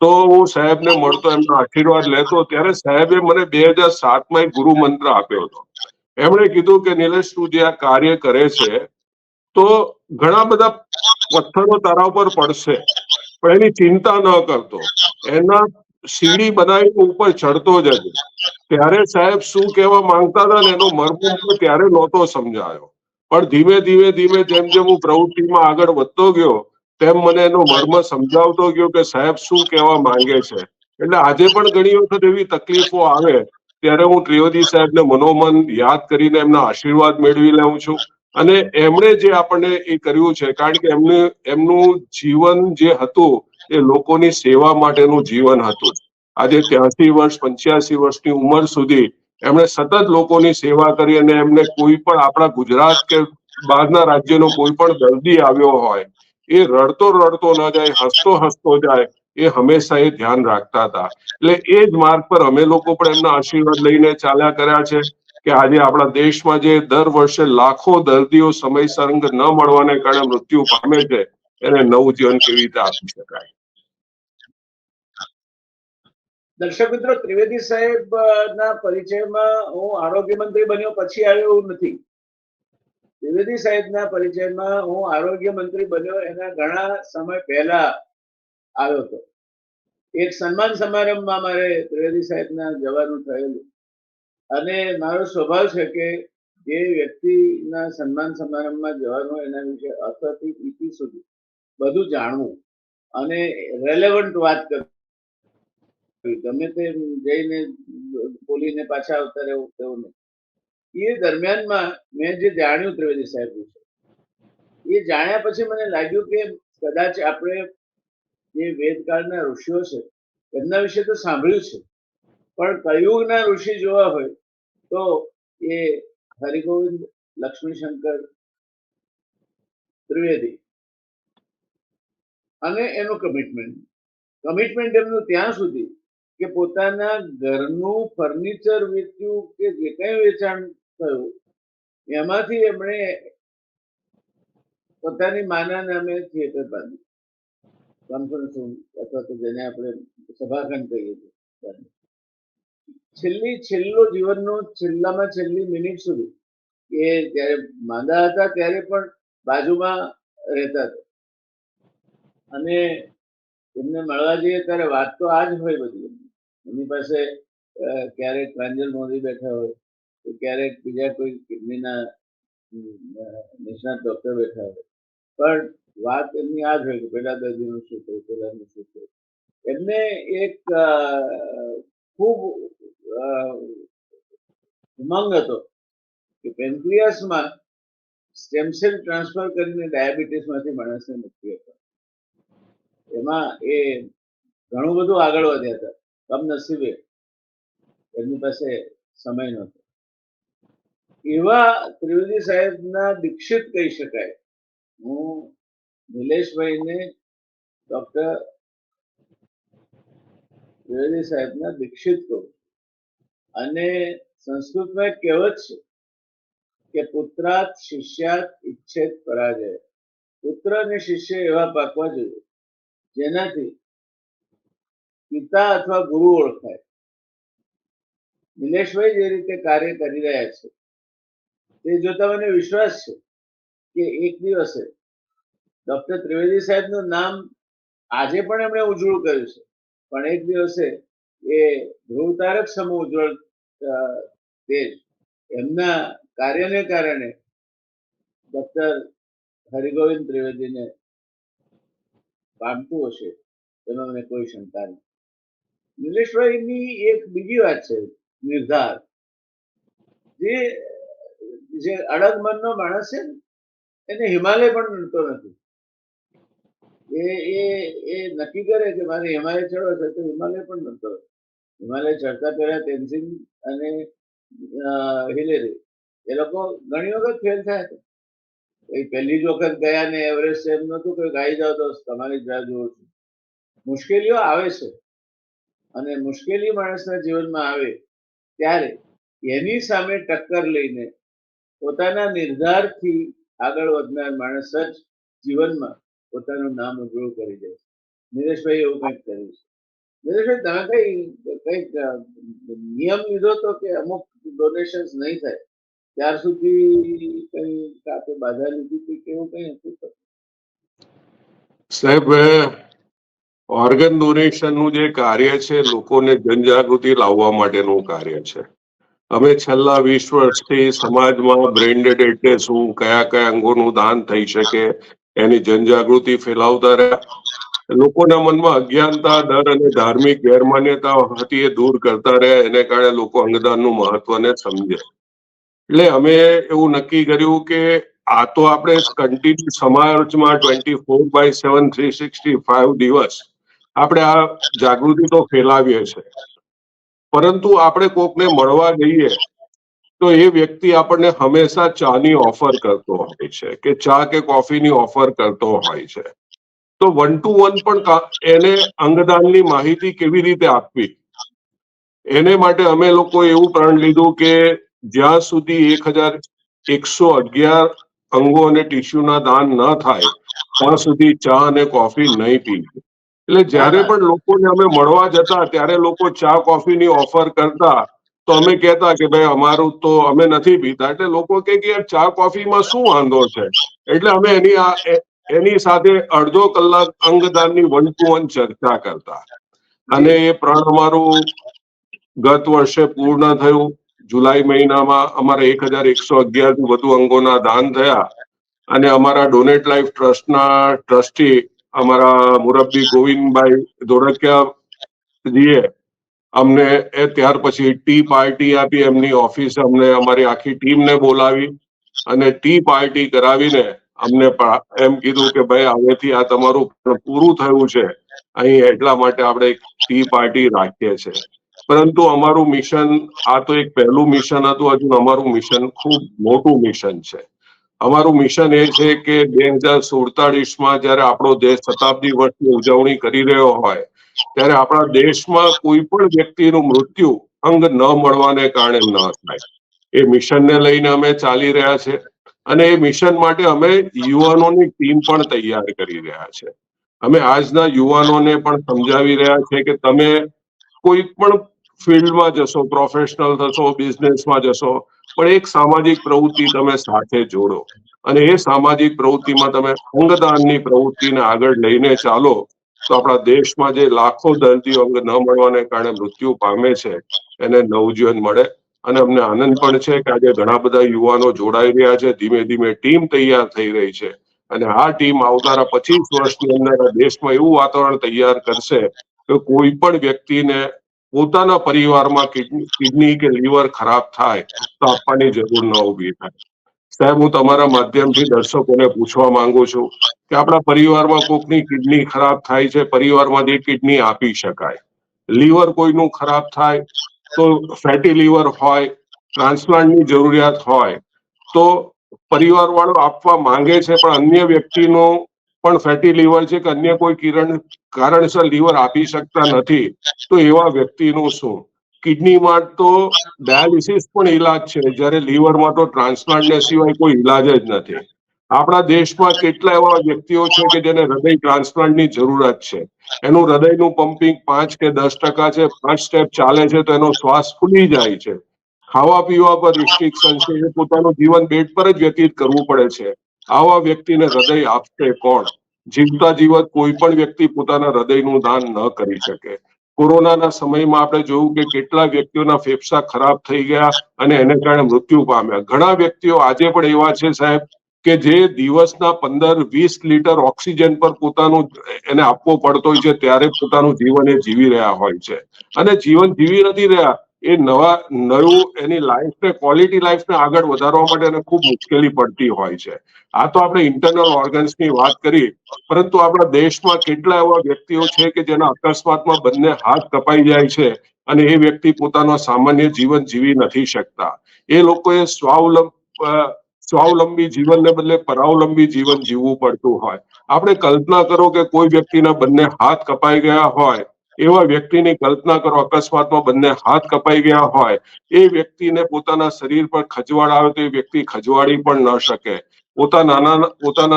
તો હું સાહેબને મળતો, એમનો આશીર્વાદ લેતો. ત્યારે સાહેબે મને 2007માં એક ગુરુ મંત્ર આપ્યો હતો. એમણે કીધું કે નિલેશ, તું જે આ કાર્ય કરે છે તો ઘણા બધા પથ્થરો તારા ઉપર પડશે, પણ એની ચિંતા ન કરતો, એના સીડી બનાવીને ઉપર ચડતો જજે. ત્યારે સાહેબ શું કહેવા માંગતા હતા ને એનો મર્મ ત્યારે નહોતો સમજાયો, પણ ધીમે ધીમે ધીમે જેમ જેમ હું પ્રવૃત્તિમાં આગળ વધતો ગયો તેમ મને એનો મર્મ સમજાવતો ગયો કે સાહેબ શું કહેવા માંગે છે. એટલે આજે પણ ઘણી વખત એવી તકલીફો આવે ત્યારે હું ત્રિવેદી સાહેબને મનોમન યાદ કરીને એમના આશીર્વાદ મેળવી લઉં છું. અને એમણે જે આપણને એ કર્યું છે, કારણ કે એમનું જીવન જે હતું એ લોકોની સેવા માટેનું જીવન હતું. આજે 83 વર્ષ 85 વર્ષની ઉંમર સુધી એમણે સતત લોકોની સેવા કરી, અને એમને કોઈ પણ આપણા ગુજરાત કે બહારના રાજ્યનો કોઈ પણ દર્દી આવ્યો હોય એ રડતો રડતો ન જાય, હસતો હસતો જાય, એ હંમેશા એ ધ્યાન રાખતા હતા. એટલે એ જ માર્ગ પર અમે લોકો પણ એમના આશીર્વાદ લઈને ચાલ્યા કર્યા છે કે આજે આપણા દેશમાં જે દર વર્ષે લાખો દર્દીઓ સમયસર અંગ ન મળવાને કારણે મૃત્યુ પામે છે, એને નવું જીવન કેવી રીતે આપી શકાય. દર્શક મિત્રો, ત્રિવેદી સાહેબ ના પરિચયમાં હું આરોગ્ય મંત્રી બન્યો પછી આવ્યો એવું નથી. ત્રિવેદી સાહેબના પરિચયમાં હું આરોગ્ય મંત્રી બન્યો એના ઘણા સમય પહેલા આવ્યો હતો. એક સન્માન સમારંભમાં મારે ત્રિવેદી સાહેબના જવાનું થયેલું, અને મારો સ્વભાવ છે કે જે વ્યક્તિના સન્માન સમારંભમાં જવાનું એના વિશે અર્થથી ઇતિ સુધી બધું જાણવું અને રેલેવન્ટ વાત કરવી, ગમે તે જઈને બોલીને પાછા આવતા રહેવું તેવું નહીં. એ દરમિયાનમાં મેં જે જાણ્યું ત્રિવેદી સાહેબ વિશે, એ જાણ્યા પછી મને લાગ્યું કે કદાચ આપણે જે વેદકાળના ઋષિઓ છે એમના વિશે તો સાંભળ્યું છે, પણ કળિયુગના ઋષિ જોવા હોય તો એ હરિગોવિંદ લક્ષ્મીશંકર ત્રિવેદી અને એનું કમિટમેન્ટ એમનું ત્યાં સુધી કે પોતાના ઘરનું ફર્નિચર વેચ્યું કે જે કંઈ વેચાણ થયું એમાંથી એમણે પોતાની માના નામે થિયેટર બાંધ્યું, કોન્ફરન્સ રૂમ અથવા તો જેને આપણે સભાખંડ કહીએ છીએ. છેલ્લો જીવનનો છેલ્લામાં છેલ્લી મિનિટ સુધી એ જ્યારે માંદા હતા ત્યારે પણ બાજુમાં રહેતા હતા, અને એમને મળવા જઈએ ત્યારે વાત તો આ જ હોય બધી. એમની પાસે ક્યારેક પ્રાંજલ મોદી બેઠા હોય, તો ક્યારેક બીજા કોઈ કિડનીના નિષ્ણાત ડોક્ટર બેઠા હોય, પણ વાત એમની આ જ હોય કે પેલા દર્દીનું શું થયું, પેલાનું શું થયું. એમને એક ખૂબ ઉમંગ હતો કે પેન્ક્રિયાસમાં સ્ટેમ સેલ ટ્રાન્સફર કરીને ડાયાબિટીસમાંથી માણસને મુક્તિ આપે. એમાં એ ઘણું બધું આગળ વધ્યા હતા. કમનસીબે એમની પાસે સમય નહોતો. એવા ત્રિવેદી સાહેબના દીક્ષિત કહી શકાય. હું નિલેશભાઈને ડોક્ટર ત્રિવેદી સાહેબના દીક્ષિત કહું. અને સંસ્કૃતમાં એક કહેવત છે કે પુત્રાત શિષ્યાત ઈચ્છેત પરાજય. પુત્ર અને શિષ્ય એવા પાકવા જોઈએ જેનાથી પિતા અથવા ગુરુ ઓળખાય. નિલેશભાઈ જે રીતે કાર્ય કરી રહ્યા છે તે જોતા મને વિશ્વાસ છે કે એક દિવસે ડોક્ટર ત્રિવેદી સાહેબનું નામ આજે પણ એમણે ઉજળું કર્યું છે, પણ એક દિવસે એ ધ્રુવ તારક સમૂહ ઉજ્જવળ તેજ એમના કાર્યને કારણે ડોક્ટર હરિગોવિંદ ત્રિવેદીને પામતું હશે, એમાં મને કોઈ શંકા નથી. નિલેશભાઈની એક બીજી વાત છે, નિર્ધાર. જે અડગ મનનો માણસ છે એને હિમાલય પણ નડતો નથી. એ એ એ નક્કી કરે કે મારે હિમાલય ચડવો છે તો હિમાલય પણ નડતો નથી. હિમાલય ચડતા પહેલા તેનઝિંગ અને હિલેરી એ લોકો ઘણી વખત ફેલ થયા હતા. પહેલી જ વખત ગયા ને એવરેસ્ટ એમ નતું કે ગાઈ જાવ તો તમારી જ રાહ જોઉં છું. મુશ્કેલીઓ આવે છે અને મુશ્કેલી માણસના જીવનમાં આવે ત્યારે એની સામે ટક્કર લઈને પોતાના નિર્ધારથી આગળ વધનાર માણસ જ જીવનમાં પોતાનું નામ ઉજળું કરી દે છે. નિલેશભાઈ એવું કંઈક કર્યું છે. નિલેશભાઈ તમે કઈક નિયમ લીધો તો કે અમુક ડોનેશન નહીં થાય ત્યાર સુધી કઈ કાપે બાધા લીધી હતી કેવું કઈ હતું? સાહેબ, ઓર્ગન ડોનેશન નું જે કાર્ય છે લોકોને જનજાગૃતિ લાવવા માટેનું કાર્ય છે. અમે છેલ્લા 20 વર્ષથી સમાજમાં બ્રેઇન ડેડ એટલે શું, કયા કયા અંગોનું દાન થઈ શકે એની જનજાગૃતિ ફેલાવતા રહ્યા. લોકોના મનમાં અજ્ઞાનતા, ડર અને ધાર્મિક ગેરમાન્યતા હતી એ દૂર કરતા રહ્યા. એને કારણે લોકો અંગદાનનું મહત્વને સમજે. એટલે અમે એવું નક્કી કર્યું કે આ તો આપણે કન્ટિન્યુ સમાજમાં 24/7 365 દિવસ આપણે આ જાગૃતિ તો ફેલાવીએ છીએ, પરંતુ આપણે કોકને મળવા જઈએ તો એ વ્યક્તિ આપણને હંમેશા ચાની ઓફર કરતો હોય છે કે ચા કે કોફીની ઓફર કરતો હોય છે. તો 1 to 1 પણ એને અંગદાનની માહિતી કેવી રીતે આપવી, એને માટે અમે લોકો એવું પ્રણ લીધું કે જ્યાં સુધી 1111 અંગો અને ટીસ્યુના દાન ન થાય ત્યાં સુધી ચા અને કોફી નહીં પીવી. એટલે જ્યારે પણ લોકોને અમે મળવા જતા ત્યારે લોકો ચા કોફીની ઓફર કરતા તો અમે કહેતા કે ભાઈ અમારું તો અમે નથી પીતા. એટલે લોકો કહે કે યાર ચા કોફીમાં શું વાંધો છે? એટલે અમે એની સાથે અડધો કલાક અંગદાનની 1 to 1 ચર્ચા કરતા. અને એ પ્રણ અમારું ગત વર્ષે પૂર્ણ થયું. જુલાઈ મહિનામાં અમારે 1111 થી વધુ અંગોના દાન થયા અને અમારા ડોનેટ લાઈફ ટ્રસ્ટના ટ્રસ્ટી અમારા મુરબ્બી ગોવિંદભાઈ ધોળકિયાજીએ અમને ત્યાર પછી ટી પાર્ટી આપી. એમની ઓફિસે અમને અમારી આખી ટીમને બોલાવી અને ટી પાર્ટી કરાવીને અમને એમ કીધું કે ભાઈ હવેથી આ તમારું પૂરું થયું છે, અહીં એટલા માટે આપણે એક ટી પાર્ટી રાખીએ છીએ. પરંતુ અમારું મિશન આ તો એક પહેલું મિશન હતું. હજુ અમારું મિશન ખૂબ મોટું મિશન છે. અમારું મિશન એ છે કે 2047માં જ્યારે આપણો દેશ શતાબ્દી વર્ષની ઉજવણી કરી રહ્યો હોય ત્યારે આપણા દેશમાં કોઈ પણ વ્યક્તિનું મૃત્યુ અંગ ન મળવાને કારણે ન થાય. એ મિશનને લઈને અમે ચાલી રહ્યા છે અને એ મિશન માટે અમે યુવાનોની ટીમ પણ તૈયાર કરી રહ્યા છે. અમે આજના યુવાનોને પણ સમજાવી રહ્યા છે કે તમે કોઈ પણ ફિલ્ડમાં જશો, પ્રોફેશનલ થશો, બિઝનેસમાં જશો, પણ એક સામાજિક પ્રવૃત્તિ તમે સાથે જોડો અને એ સામાજિક પ્રવૃત્તિમાં તમે અંગદાનની પ્રવૃત્તિને આગળ લઈને ચાલો તો આપણા દેશમાં જે લાખો દર્દીઓ અંગ ન મળવાને કારણે મૃત્યુ પામે છે એને નવજીવન મળે. અને અમને આનંદ પણ છે કે આજે ઘણા બધા યુવાનો જોડાઈ રહ્યા છે. ધીમે ધીમે ટીમ તૈયાર થઈ રહી છે અને આ ટીમ આવનારા 25 વર્ષની અંદર દેશમાં એવું વાતાવરણ તૈયાર કરશે કે કોઈ પણ વ્યક્તિને પોતાના પરિવારમાં કિડની કે લીવર ખરાબ થાય તો આપવાની જરૂર ન ઊભી થાય. સાહેબ, હું તમારા માધ્યમથી દર્શકોને પૂછવા માંગુ છું કે આપણા પરિવારમાં કોકની કિડની ખરાબ થાય છે, પરિવારમાંથી કિડની આપી શકાય. લીવર કોઈનું ખરાબ થાય તો ફેટી લીવર હોય, ટ્રાન્સપ્લાન્ટની જરૂરિયાત હોય તો પરિવારવાળો આપવા માંગે છે, પણ અન્ય વ્યક્તિનો પણ ફેટી લીવર છે કે અન્ય કોઈ કારણસર લીવર આપી શકતા નથી તો એવા વ્યક્તિનું શું? કિડનીમાં તો ડાયાલિસિસ પણ ઈલાજ છે, જ્યારે લીવરમાં તો ટ્રાન્સપ્લાન્ટને સિવાય કોઈ ઈલાજ જ નથી. આપણા દેશમાં કેટલા એવા વ્યક્તિઓ છે કે જેને હૃદય ટ્રાન્સપ્લાન્ટની જરૂરત છે. એનું હૃદયનું પમ્પિંગ 5 કે 10% છે, 5 સ્ટેપ ચાલે છે તો એનો શ્વાસ ફૂલી જાય છે. ખાવા પીવા પર રિસ્ટ્રિક્શન છે, એ પોતાનું જીવન બેડ પર જ વ્યતીત કરવું પડે છે. આવા વ્યક્તિને હૃદય આપશે કોણ? જીવતા જીવત કોઈ પણ વ્યક્તિ પોતાના હૃદયનું દાન ન કરી શકે. કોરોનાના સમયમાં આપણે જોયું કે કેટલા વ્યક્તિઓના ફેફસા ખરાબ થઈ ગયા અને એને કારણે મૃત્યુ પામ્યા. ઘણા વ્યક્તિઓ આજે પણ એવા છે સાહેબ કે જે દિવસના 15-20 લીટર ઓક્સિજન પર પોતાનું એને આપવો પડતો હોય છે, ત્યારે પોતાનું જીવન એ જીવી રહ્યા હોય છે. અને જીવન જીવી નથી રહ્યા, એ નવું એની લાઈફને, ક્વોલિટી લાઈફને આગળ વધારવા માટે એને ખૂબ મુશ્કેલી પડતી હોય છે. આ તો આપણે ઇન્ટરનલ ઓર્ગન્સની વાત કરી, પરંતુ આપણા દેશમાં કેટલા એવા વ્યક્તિઓ છે કે જેના અકસ્માતમાં બંને હાથ કપાઈ જાય છે અને એ વ્યક્તિ પોતાનો સામાન્ય જીવન જીવી નથી શકતા. એ લોકોએ સ્વાવલંબી જીવનને બદલે પરાવલંબી જીવન જીવવું પડતું હોય. આપણે કલ્પના કરો કે કોઈ વ્યક્તિના બંને હાથ કપાઈ ગયા હોય, એવા વ્યક્તિની કલ્પના કરો અકસ્માતમાં બંને હાથ કપાઈ ગયા હોય, એ વ્યક્તિને પોતાના શરીર પર ખંજવાળ આવે તો એ વ્યક્તિ ખંજવાળી પણ ન શકે. પોતાના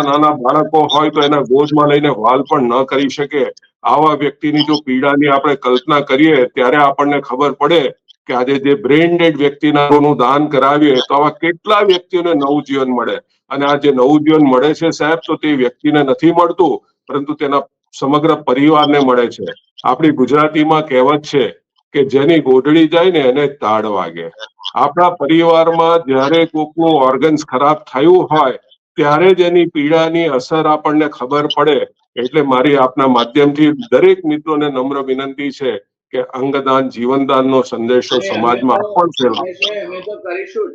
નાના બાળકો હોય તો એના ગોદમાં લઈને વાલ પણ ન કરી શકે. આવા વ્યક્તિની જો પીડાની આપણે કલ્પના કરીએ ત્યારે આપણને ખબર પડે કે આજે જે બ્રેઇન ડેડ વ્યક્તિનું દાન કરાવીએ તો આવા કેટલા વ્યક્તિઓને નવું જીવન મળે. અને આ જે નવું જીવન મળે છે સાહેબ, તો તે વ્યક્તિને નથી મળતું, પરંતુ તેના સમગ્ર પરિવારને મળે છે. આપણી ગુજરાતીમાં કહેવત છે કે જેની ગોઢડી જાય ને એને તાડ વાગે. આપણા પરિવારમાં જ્યારે કોઈકનું ઓર્ગન્સ ખરાબ થયું હોય ત્યારે જ એની પીડાની અસર આપણને ખબર પડે. એટલે મારી આપના માધ્યમથી દરેક મિત્રોને નમ્ર વિનંતી છે કે અંગદાન જીવનદાનનો સંદેશો અને સમાજમાં આપણ અમે તો કરીશું જ,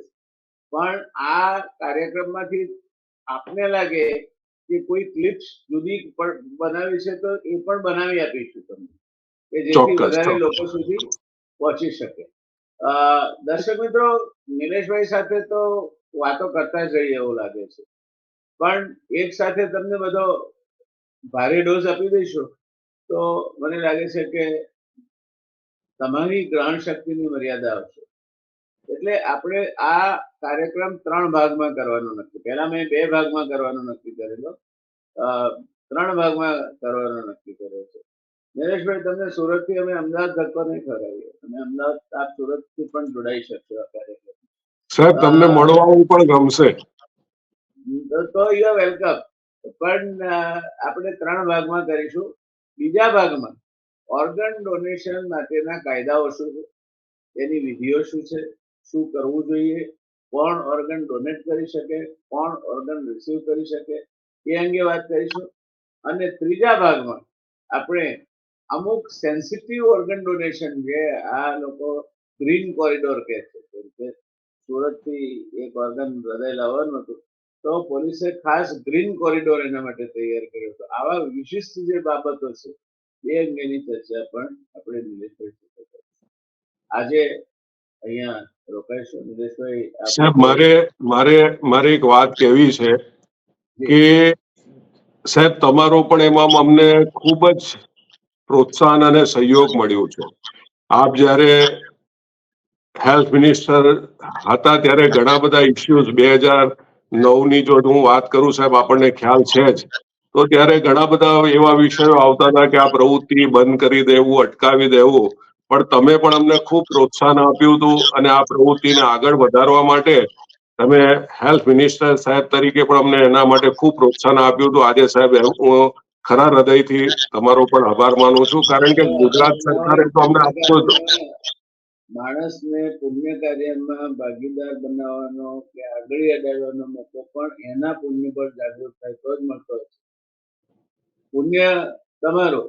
પણ આ કાર્યક્રમમાંથી આપને લાગે કે કોઈ ક્લિપ્સ જુદી બનાવી છે તો એ પણ બનાવી આપીશું તમને, કે જેથી વધારે લોકો સુધી પહોંચી શકે. દર્શક મિત્રો, નિલેશભાઈ સાથે તો વાતો કરતા જ રહીએ એવું લાગે છે, પણ એક સાથે તમને બધો ભારે ડોઝ આપી દઈશું તો મને લાગે છે કે તમારી ગ્રહણ શક્તિની મર્યાદા આવશે. એટલે આપણે આ કાર્યક્રમ 3 ભાગમાં કરવાનો નક્કી. પહેલા મેં 2 ભાગમાં કરવાનો નક્કી કરેલો, 3 ભાગમાં કરવાનો નક્કી કર્યો છે. નરેશભાઈ, તમને સુરતથી અમે અમદાવાદ ધક્કો નહીં ખવડાવીએ, અને અમદાવાદ આપ સુરતથી પણ જોડાઈ શકશો આ કાર્યક્રમ. સાહેબ, તમને મળવાનું પણ ગમશે. તો યુ આર વેલકમ. પણ આપણે 3 ભાગમાં કરીશું. બીજા ભાગમાં ઓર્ગન ડોનેશન માટેના કાયદાઓ શું છે, એની વિધિઓ શું છે, શું કરવું જોઈએ, કોણ ઓર્ગન ડોનેટ કરી શકે, કોણ ઓર્ગન રિસીવ કરી શકે, એ અંગે વાત કરીશું. અને ત્રીજા ભાગમાં આપણે અમુક સેન્સિટિવ ઓર્ગન ડોનેશન, જે આ લોકો ગ્રીન કોરિડોર કહે છે, સુરતથી એક ઓર્ગન હૃદય લાવવાનું હતું તો પોલીસે ખાસ ગ્રીન કોરિડોર એના માટે તૈયાર કર્યો હતો. આવા વિશિષ્ટ જે બાબતો છે એ અંગેની ચર્ચા પણ આપણે નિલેશભાઈ આજે અહીંયા રોકાઈશું. નિલેશભાઈ, સાહેબ, મારે એક વાત કહેવી છે કે સાહેબ, તમારો પણ એમાં અમને ખૂબ જ પ્રોત્સાહન અને સહયોગ મળ્યો છે. આપ જ્યારે હેલ્થ મિનિસ્ટર હતા ત્યારે ઘણા બધા ઇસ્યુઝ 2009ની જો હું વાત કરું સાહેબ, આપણને ખ્યાલ છે જ, તો ત્યારે ઘણા બધા એવા વિષયો આવતા હતા કે આ પ્રવૃત્તિ બંધ કરી દેવું, અટકાવી દેવું, પણ તમે પણ અમને ખૂબ પ્રોત્સાહન આપ્યું હતું અને આ પ્રવૃત્તિને આગળ વધારવા માટે તમે હેલ્થ મિનિસ્ટર સાહેબ તરીકે પણ અમને એના માટે ખૂબ પ્રોત્સાહન આપ્યું હતું. આજે સાહેબ, હું ખરા હૃદયથી તમારો પણ આભાર માનું છું, કારણ કે ગુજરાત સરકારે તો અમને આપતો જ. માણસને પુણ્ય કાર્યમાં ભાગીદાર બનાવવાનો કે આગળ અડાડવાનો મોકો પણ એના પુણ્ય પર જાગૃત થાય તો જ મળતો હોય છે. પુણ્ય તમારો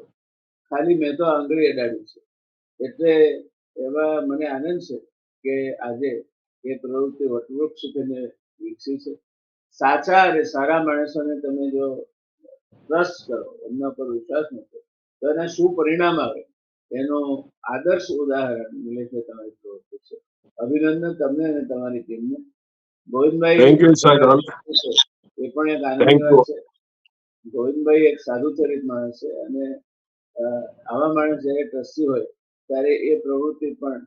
ખાલી મેં તો આંગળી અડાડ્યું છે. એટલે એવા મને આનંદ છે કે આજે એ પ્રવૃત્તિ વટવૃક્ષ થઈને વિકસી છે. સાચા અને સારા માણસોને તમે જો ટ્રસ્ટ કરો, એમના પર વિશ્વાસ મૂકો, તો એના શું પરિણામ આવે એનો આદર્શ ઉદાહરણ નિલેશભાઈ તમારી પ્રવૃત્તિ છે. અભિનંદન તમને અને તમારી ટીમને. Govindbhai, thank you sir. એ પણ એક આનંદની વાત છે. ગોવિંદભાઈ એક સાધુ ચરિત માણસ છે, અને આવા માણસ જયારે ટ્રસ્ટી હોય ત્યારે એ પ્રવૃત્તિ પણ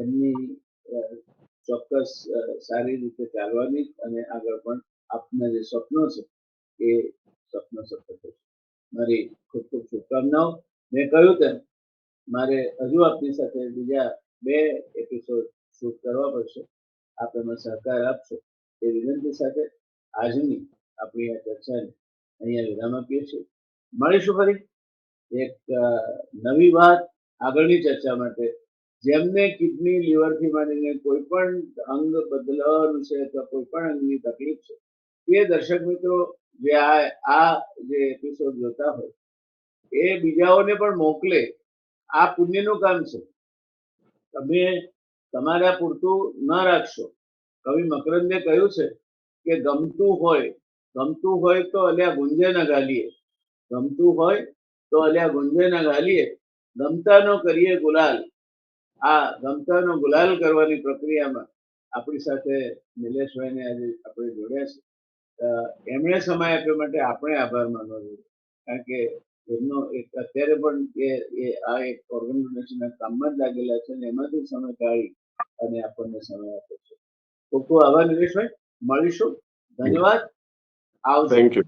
એમની ચોક્કસ સારી રીતે ચાલવાની અને આગળ પણ આપના જે સ્વપ્નો છે એ સ્વપ્નો સફળ થશે. મારી ખૂબ ખૂબ શુભકામનાઓ. મેં કહ્યું તેમ મારે હજુ આપની સાથે બીજા 2 એપિસોડ શૂટ કરવા પડશે. આપ એમાં સહકાર આપશો એ વિનંતી સાથે આજની આપણી આ ચર્ચાને અહીંયા વિરામ આપીએ છીએ. મળીશું ફરી એક નવી વાત આગળની ચર્ચા માટે. જેમને કિડની લીવરથી માંડીને કોઈ પણ અંગ બદલાવાનું છે અથવા કોઈ પણ અંગની તકલીફ છે એ દર્શક મિત્રો જે આ જે એપિસોડ જોતા હોય એ બીજાઓને પણ મોકલે. આ પુણ્યનું કામ છે. તમે તમારા પૂરતું ન રાખશો. કવિ મકરંદે કહ્યું છે કે ગમતું હોય તો અલ્યા ગુંજે ન ગાલીએ. ગમતું હોય તો અલ્યા ગુંજે ન ગાલીએ. ગમતાનો કરીએ ગુલાલ. આ ગમતાનો ગુલાલ કરવાની પ્રક્રિયામાં આપણી સાથે નિલેશભાઈને આજે આપણે જોડ્યા છે. એમણે સમય આપ્યો માટે આપણે આભાર માનવો જોઈએ. કારણ કે એમનો એક અત્યારે પણ એ આ એક ઓર્ગન ડોનેશનના કામમાં જ લાગેલા છે અને એમાંથી સમય કાઢી અને આપણને સમય આપ્યો છે. ખૂબ ખૂબ આભાર નિલેશભાઈ. મળીશું. ધન્યવાદ. આવજો. Thank you.